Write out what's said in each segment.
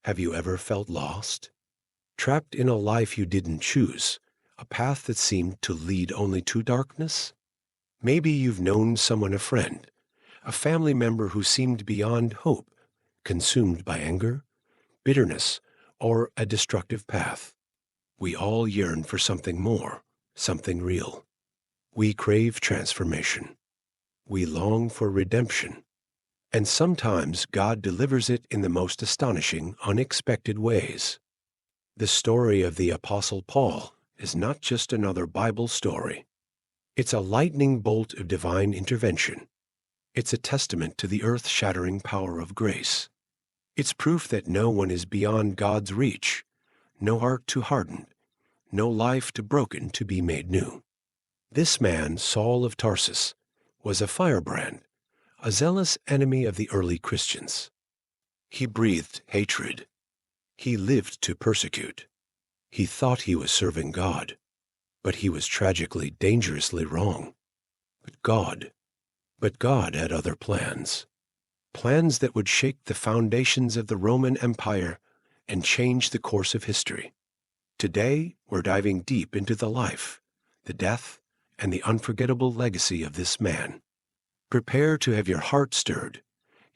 Have you ever felt lost? Trapped in a life you didn't choose, a path that seemed to lead only to darkness? Maybe you've known someone, a friend, a family member who seemed beyond hope, consumed by anger, bitterness, or a destructive path. We all yearn for something more, something real. We crave transformation. We long for redemption. And sometimes God delivers it in the most astonishing, unexpected ways. The story of the Apostle Paul is not just another Bible story. It's a lightning bolt of divine intervention. It's a testament to the earth-shattering power of grace. It's proof that no one is beyond God's reach, no heart too hardened, no life too broken to be made new. This man, Saul of Tarsus, was a firebrand, a zealous enemy of the early Christians. He breathed hatred. He lived to persecute. He thought he was serving God, but he was tragically, dangerously wrong. But God had other plans. Plans that would shake the foundations of the Roman Empire and change the course of history. Today, we're diving deep into the life, the death, and the unforgettable legacy of this man. Prepare to have your heart stirred,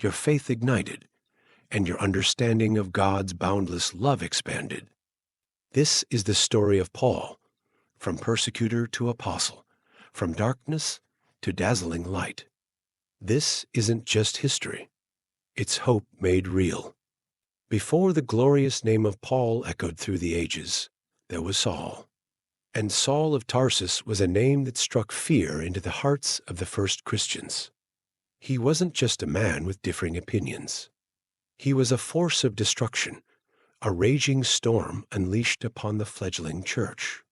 your faith ignited, and your understanding of God's boundless love expanded. This is the story of Paul, from persecutor to apostle, from darkness to dazzling light. This isn't just history. It's hope made real. Before the glorious name of Paul echoed through the ages, there was Saul. And Saul of Tarsus was a name that struck fear into the hearts of the first Christians. He wasn't just a man with differing opinions. He was a force of destruction, a raging storm unleashed upon the fledgling church.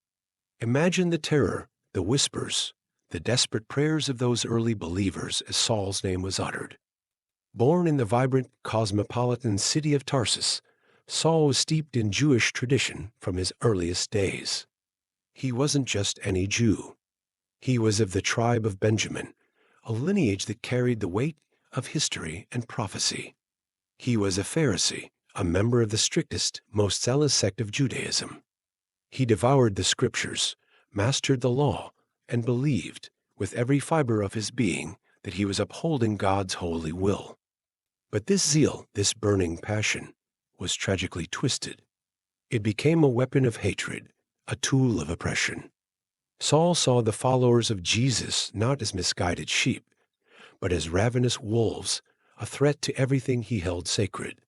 Imagine the terror, the whispers, the desperate prayers of those early believers as Saul's name was uttered. Born in the vibrant, cosmopolitan city of Tarsus, Saul was steeped in Jewish tradition from his earliest days. He wasn't just any Jew. He was of the tribe of Benjamin, a lineage that carried the weight of history and prophecy. He was a Pharisee, a member of the strictest, most zealous sect of Judaism. He devoured the scriptures, mastered the law, and believed, with every fiber of his being, that he was upholding God's holy will. But this zeal, this burning passion, was tragically twisted. It became a weapon of hatred, a tool of oppression. Saul saw the followers of Jesus not as misguided sheep, but as ravenous wolves, a threat to everything he held sacred.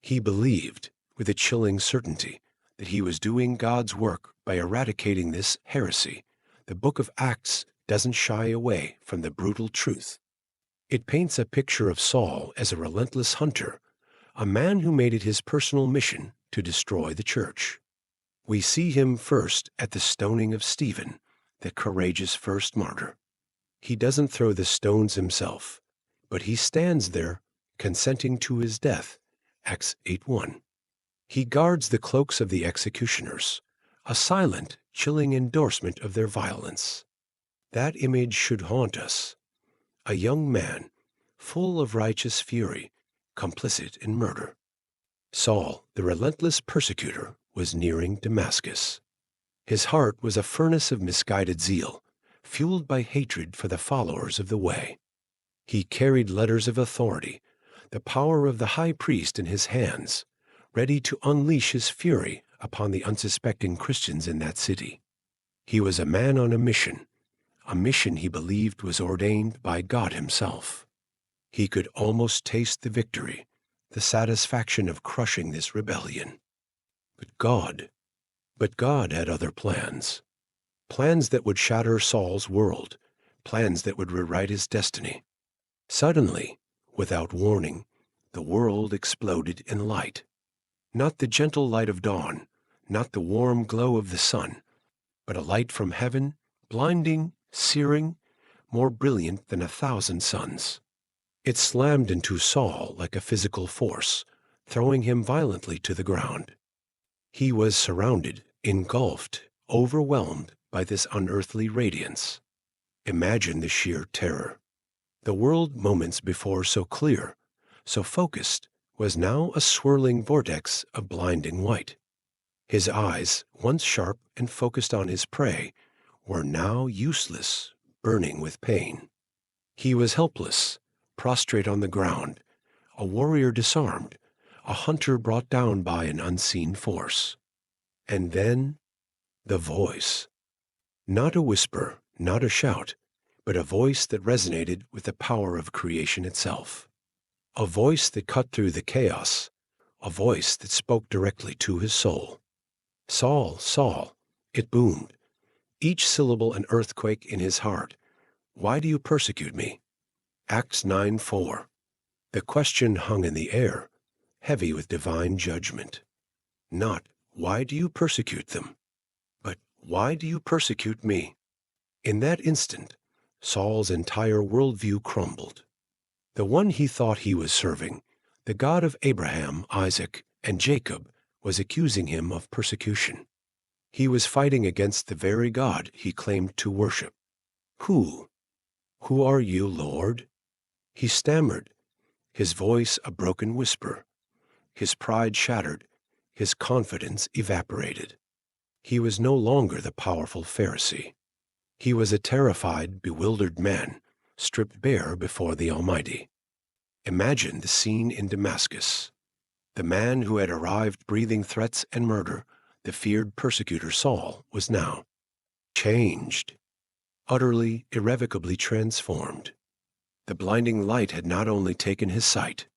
He believed, with a chilling certainty, that he was doing God's work by eradicating this heresy. The book of Acts doesn't shy away from the brutal truth. It paints a picture of Saul as a relentless hunter, a man who made it his personal mission to destroy the church. We see him first at the stoning of Stephen, the courageous first martyr. He doesn't throw the stones himself, but he stands there, consenting to his death, Acts 8:1. He guards the cloaks of the executioners, a silent, chilling endorsement of their violence. That image should haunt us. A young man, full of righteous fury, complicit in murder. Saul, the relentless persecutor, was nearing Damascus. His heart was a furnace of misguided zeal, fueled by hatred for the followers of the way. He carried letters of authority, the power of the high priest in his hands, ready to unleash his fury upon the unsuspecting Christians in that city. He was a man on a mission he believed was ordained by God himself. He could almost taste the victory, the satisfaction of crushing this rebellion. But God had other plans. Plans that would shatter Saul's world, plans that would rewrite his destiny. Suddenly, without warning, the world exploded in light. Not the gentle light of dawn, not the warm glow of the sun, but a light from heaven, blinding, searing, more brilliant than 1,000 suns. It slammed into Saul like a physical force, throwing him violently to the ground. He was surrounded, engulfed, overwhelmed by this unearthly radiance. Imagine the sheer terror. The world moments before so clear, so focused, was now a swirling vortex of blinding white. His eyes, once sharp and focused on his prey, were now useless, burning with pain. He was helpless, prostrate on the ground, a warrior disarmed, a hunter brought down by an unseen force. And then, the voice. Not a whisper, not a shout, but a voice that resonated with the power of creation itself. A voice that cut through the chaos, a voice that spoke directly to his soul. "Saul, Saul," it boomed, each syllable an earthquake in his heart. "Why do you persecute me?" Acts 9:4. The question hung in the air, heavy with divine judgment. Not, "Why do you persecute them?" but, "Why do you persecute me?" In that instant, Saul's entire worldview crumbled. The one he thought he was serving, the God of Abraham, Isaac, and Jacob, was accusing him of persecution. He was fighting against the very God he claimed to worship. Who are you, Lord?" He stammered, his voice a broken whisper. His pride shattered, his confidence evaporated. He was no longer the powerful Pharisee. He was a terrified, bewildered man, stripped bare before the Almighty. Imagine the scene in Damascus. The man who had arrived breathing threats and murder, the feared persecutor Saul, was now changed, utterly, irrevocably transformed. The blinding light had not only taken his sight,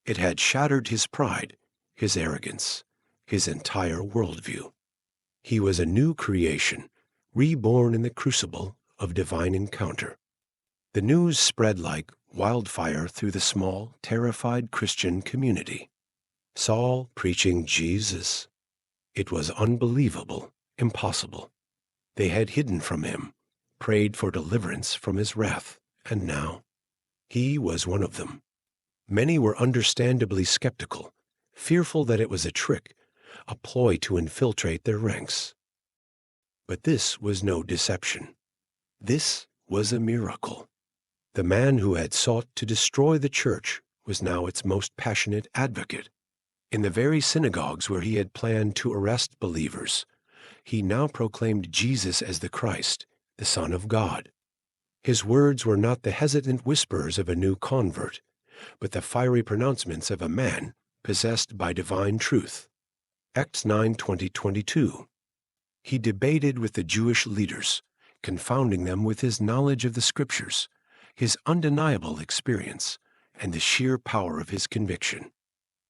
it had shattered his pride, his arrogance, his entire worldview. He was a new creation, reborn in the crucible of divine encounter. The news spread like wildfire through the small, terrified Christian community. Saul preaching Jesus. It was unbelievable, impossible. They had hidden from him, prayed for deliverance from his wrath, and now he was one of them. Many were understandably skeptical, fearful that it was a trick, a ploy to infiltrate their ranks. But this was no deception. This was a miracle. The man who had sought to destroy the church was now its most passionate advocate. In the very synagogues where he had planned to arrest believers, he now proclaimed Jesus as the Christ, the Son of God. His words were not the hesitant whispers of a new convert, but the fiery pronouncements of a man possessed by divine truth. Acts 9:20-22. He debated with the Jewish leaders, confounding them with his knowledge of the Scriptures, his undeniable experience, and the sheer power of his conviction.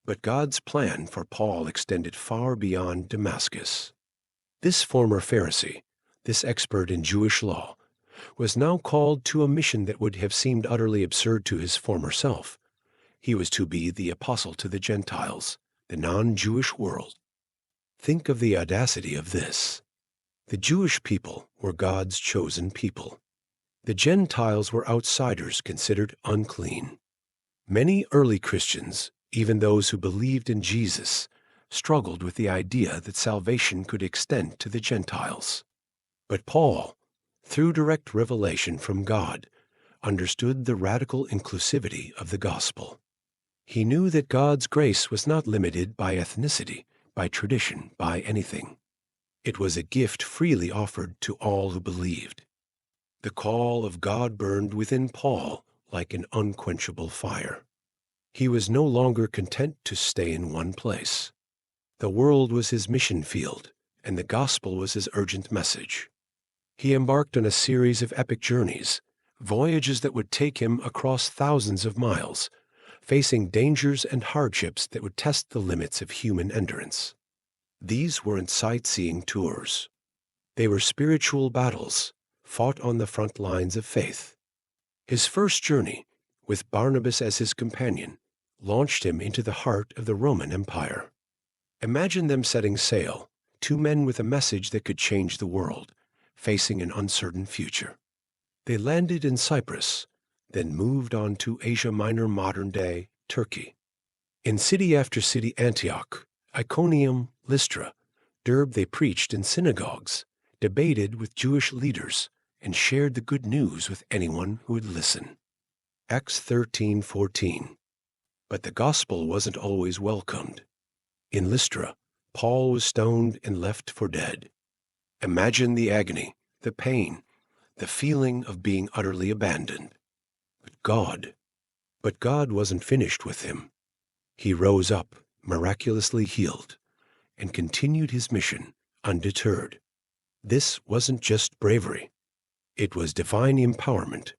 But God's plan for Paul extended far beyond Damascus. This former Pharisee, this expert in Jewish law, was now called to a mission that would have seemed utterly absurd to his former self. He was to be the apostle to the Gentiles, the non-Jewish world. Think of the audacity of this. The Jewish people were God's chosen people. The Gentiles were outsiders considered unclean. Many early Christians, even those who believed in Jesus, struggled with the idea that salvation could extend to the Gentiles. But Paul, through direct revelation from God, understood the radical inclusivity of the gospel. He knew that God's grace was not limited by ethnicity, by tradition, by anything. It was a gift freely offered to all who believed. The call of God burned within Paul like an unquenchable fire. He was no longer content to stay in one place. The world was his mission field, and the gospel was his urgent message. He embarked on a series of epic journeys, voyages that would take him across thousands of miles, facing dangers and hardships that would test the limits of human endurance. These weren't sightseeing tours. They were spiritual battles, fought on the front lines of faith. His first journey, with Barnabas as his companion, launched him into the heart of the Roman Empire. Imagine them setting sail, two men with a message that could change the world, facing an uncertain future. They landed in Cyprus, then moved on to Asia Minor, modern-day Turkey. In city after city, Antioch, Iconium, Lystra, Derbe, they preached in synagogues, debated with Jewish leaders, and shared the good news with anyone who would listen. Acts 13:14. But the gospel wasn't always welcomed. In Lystra, Paul was stoned and left for dead. Imagine the agony, the pain, the feeling of being utterly abandoned. But God wasn't finished with him. He rose up, miraculously healed, and continued his mission undeterred. This wasn't just bravery. It was divine empowerment.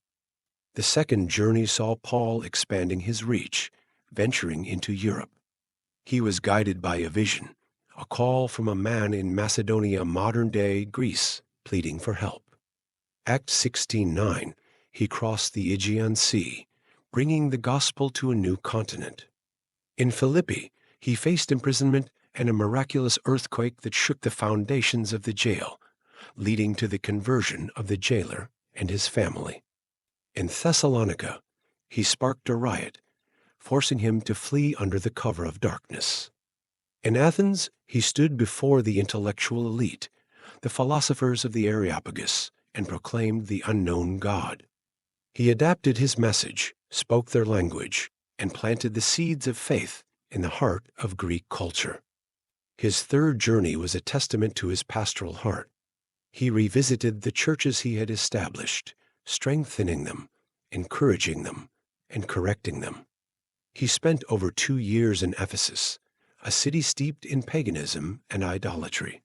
The second journey saw Paul expanding his reach, venturing into Europe. He was guided by a vision, a call from a man in Macedonia, modern-day Greece, pleading for help. Acts 16:9, he crossed the Aegean Sea, bringing the gospel to a new continent. In Philippi, he faced imprisonment and a miraculous earthquake that shook the foundations of the jail, leading to the conversion of the jailer and his family. In Thessalonica, he sparked a riot, forcing him to flee under the cover of darkness. In Athens, he stood before the intellectual elite, the philosophers of the Areopagus, and proclaimed the unknown God. He adapted his message, spoke their language, and planted the seeds of faith in the heart of Greek culture. His third journey was a testament to his pastoral heart. He revisited the churches he had established, strengthening them, encouraging them, and correcting them. He spent over 2 years in Ephesus, a city steeped in paganism and idolatry.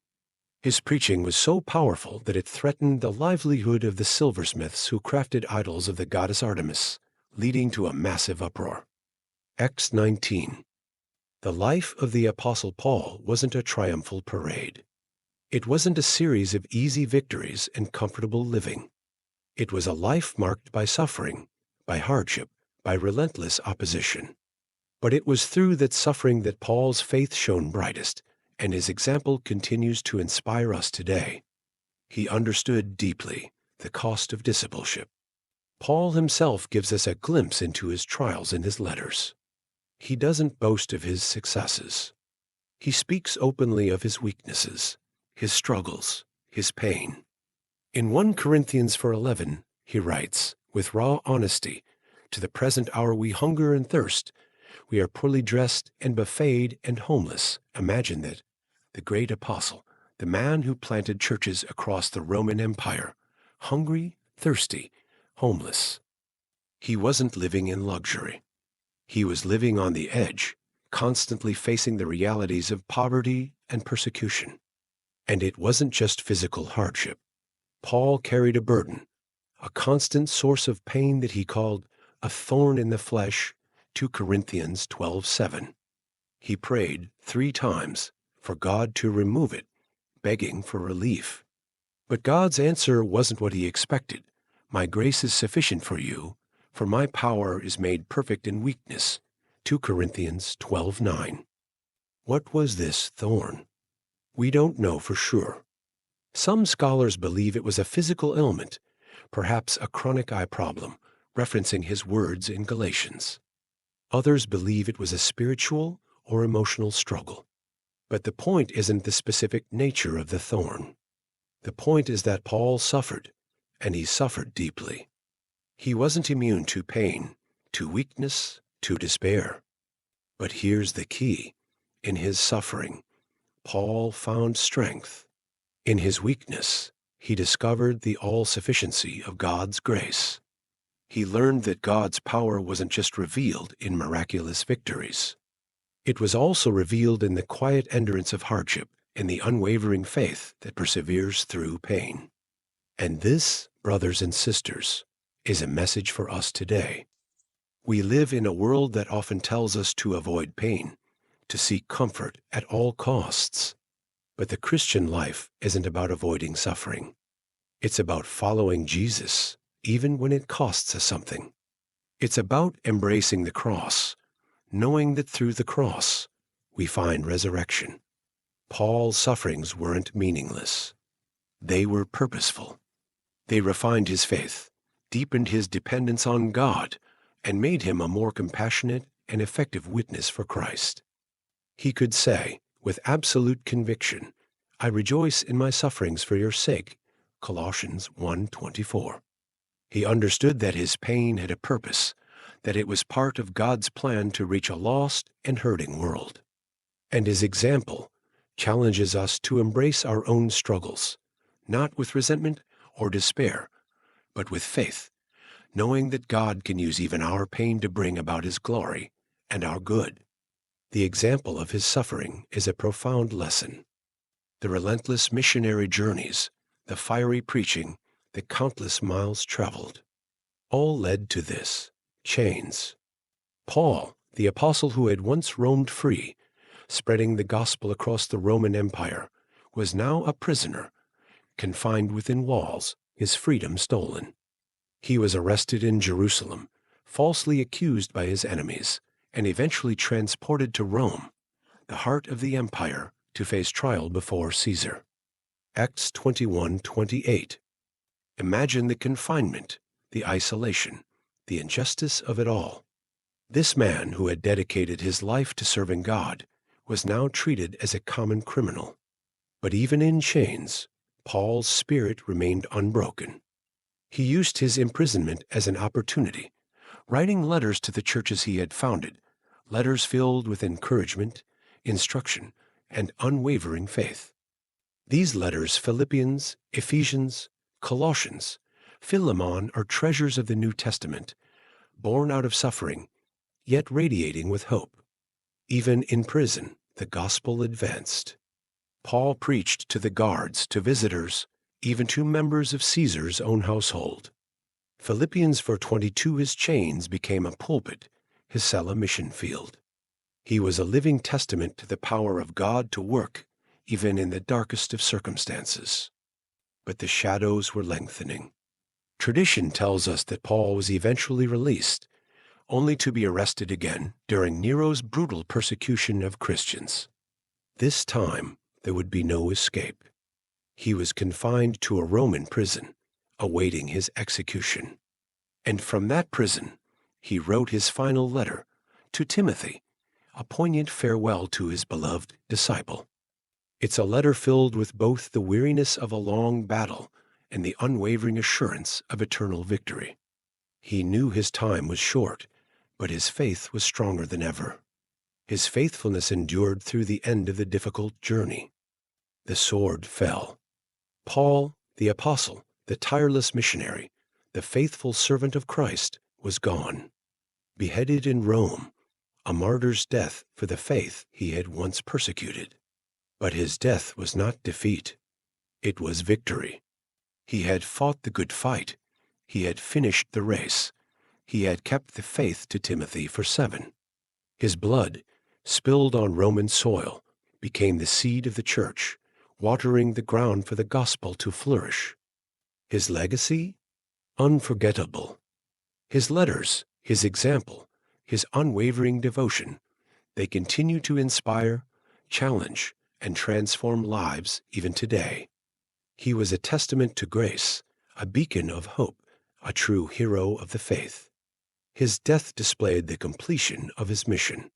His preaching was so powerful that it threatened the livelihood of the silversmiths who crafted idols of the goddess Artemis, leading to a massive uproar. Acts 19. The life of the Apostle Paul wasn't a triumphal parade. It wasn't a series of easy victories and comfortable living. It was a life marked by suffering, by hardship, by relentless opposition. But it was through that suffering that Paul's faith shone brightest, and his example continues to inspire us today. He understood deeply the cost of discipleship. Paul himself gives us a glimpse into his trials in his letters. He doesn't boast of his successes. He speaks openly of his weaknesses, his struggles, his pain. In 1 Corinthians 4:11, he writes, with raw honesty, "To the present hour we hunger and thirst. We are poorly dressed and buffeted and homeless." Imagine that. The great apostle, the man who planted churches across the Roman Empire, hungry, thirsty, homeless. He wasn't living in luxury. He was living on the edge, constantly facing the realities of poverty and persecution. And it wasn't just physical hardship. Paul carried a burden, a constant source of pain that he called a thorn in the flesh, 2 Corinthians 12:7. He prayed 3 times for God to remove it, begging for relief. But God's answer wasn't what he expected. "My grace is sufficient for you, for my power is made perfect in weakness." 2 Corinthians 12:9. What was this thorn? We don't know for sure. Some scholars believe it was a physical ailment, perhaps a chronic eye problem, referencing his words in Galatians. Others believe it was a spiritual or emotional struggle. But the point isn't the specific nature of the thorn. The point is that Paul suffered, and he suffered deeply. He wasn't immune to pain, to weakness, to despair. But here's the key. In his suffering, Paul found strength. In his weakness, he discovered the all-sufficiency of God's grace. He learned that God's power wasn't just revealed in miraculous victories. It was also revealed in the quiet endurance of hardship, in the unwavering faith that perseveres through pain. And this, brothers and sisters, is a message for us today. We live in a world that often tells us to avoid pain, to seek comfort at all costs. But the Christian life isn't about avoiding suffering. It's about following Jesus, even when it costs us something. It's about embracing the cross, knowing that through the cross, we find resurrection. Paul's sufferings weren't meaningless. They were purposeful. They refined his faith, deepened his dependence on God, and made him a more compassionate and effective witness for Christ. He could say, with absolute conviction, "I rejoice in my sufferings for your sake," Colossians 1:24. He understood that his pain had a purpose, that it was part of God's plan to reach a lost and hurting world. And his example challenges us to embrace our own struggles, not with resentment or despair, but with faith, knowing that God can use even our pain to bring about his glory and our good. The example of his suffering is a profound lesson. The relentless missionary journeys, the fiery preaching, the countless miles traveled, all led to this: chains. Paul, the apostle who had once roamed free, spreading the gospel across the Roman Empire, was now a prisoner, confined within walls, his freedom stolen. He was arrested in Jerusalem, falsely accused by his enemies, and eventually transported to Rome, the heart of the empire, to face trial before Caesar. Acts 21:28. Imagine the confinement, the isolation, the injustice of it all. This man who had dedicated his life to serving God was now treated as a common criminal. But even in chains, Paul's spirit remained unbroken. He used his imprisonment as an opportunity, writing letters to the churches he had founded, letters filled with encouragement, instruction, and unwavering faith. These letters, Philippians, Ephesians, Colossians, Philemon, are treasures of the New Testament, born out of suffering, yet radiating with hope. Even in prison, the gospel advanced. Paul preached to the guards, to visitors, even to members of Caesar's own household. Philippians 4:22, his chains became a pulpit, his cell a mission field. He was a living testament to the power of God to work, even in the darkest of circumstances. But the shadows were lengthening. Tradition tells us that Paul was eventually released, only to be arrested again during Nero's brutal persecution of Christians. This time, there would be no escape. He was confined to a Roman prison, awaiting his execution. And from that prison, he wrote his final letter to Timothy, a poignant farewell to his beloved disciple. It's a letter filled with both the weariness of a long battle and the unwavering assurance of eternal victory. He knew his time was short, but his faith was stronger than ever. His faithfulness endured through the end of the difficult journey. The sword fell. Paul, the apostle, the tireless missionary, the faithful servant of Christ, was gone. Beheaded in Rome, a martyr's death for the faith he had once persecuted. But his death was not defeat. It was victory. He had fought the good fight. He had finished the race. He had kept the faith to Timothy for 7. His blood, spilled on Roman soil, became the seed of the church, watering the ground for the gospel to flourish. His legacy? Unforgettable. His letters, his example, his unwavering devotion, they continue to inspire, challenge, and transform lives even today. He was a testament to grace, a beacon of hope, a true hero of the faith. His death displayed the completion of his mission.